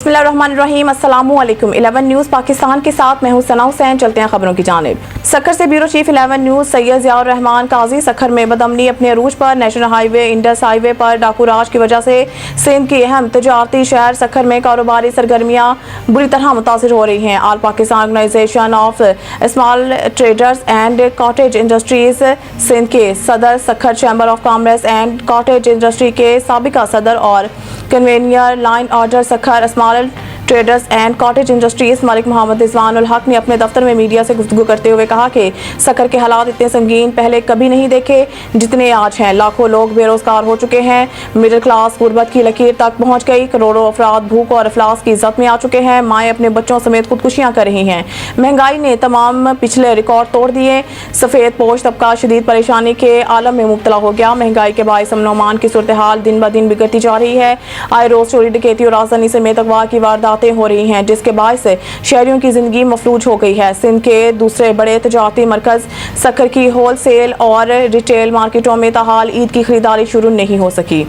बिस्मिल्लाहिर्रहमानिर्रहीम, अस्सलामुअलैकुम। 11 न्यूज़ पाकिस्तान के साथ मैं हूं सना हुसैन। चलते हैं खबरों की जानिब। सखर से bureau chief 11 news Syed Ziaur Rehman Qazi. Sukkur में बदअमनी अपने अरूज पर। नेशनल हाईवे इंडस हाईवे पर डाकू राज की वजह से सिंध की अहम तजारती शहर सखर में कारोबारी सरगर्मियाँ बुरी तरह मुतासिर हो रही हैं। All Pakistan organization of small traders and cottage industries Sindh के सदर, Sukkur chamber of commerce and cottage industry के साबिका सदर और convener line order Sukkur small traders and cottage industries Malik Mohammad Rizwan ul Haq ने अपने दफ्तर में मीडिया से गुफ्तगू करते हुए कहा कि सखर के हालात इतने संगीन पहले कभी नहीं देखे जितने आज हैं। लाखों लोग बेरोजगार हो चुके हैं। मिडिल क्लास गुर्बत की लकीर तक पहुंच गई। करोड़ों अफराद भूख और अफलास की इज्जत में आ चुके हैं। माएँ अपने बच्चों समेत खुदकुशियां कर रही हैं। महंगाई ने तमाम पिछले रिकॉर्ड तोड़ दिए। सफ़ेद पोश तबका शदीद परेशानी के आलम में मुब्तला हो गया। महंगाई के बायस अमन अमान की सूरत हाल दिन ब दिन बिगड़ती जा रही है। आए रोज चोरी डकैती और राजधानी समेत अगवा की वारदातें हो रही हैं, जिसके बायस शहरियों की जिंदगी मफलूज हो गई है। सिंध के दूसरे बड़े तजारती मरकज सखर की होल सेल और रिटेल मार्केटों में ताहाल ईद की खरीदारी शुरू नहीं हो सकी।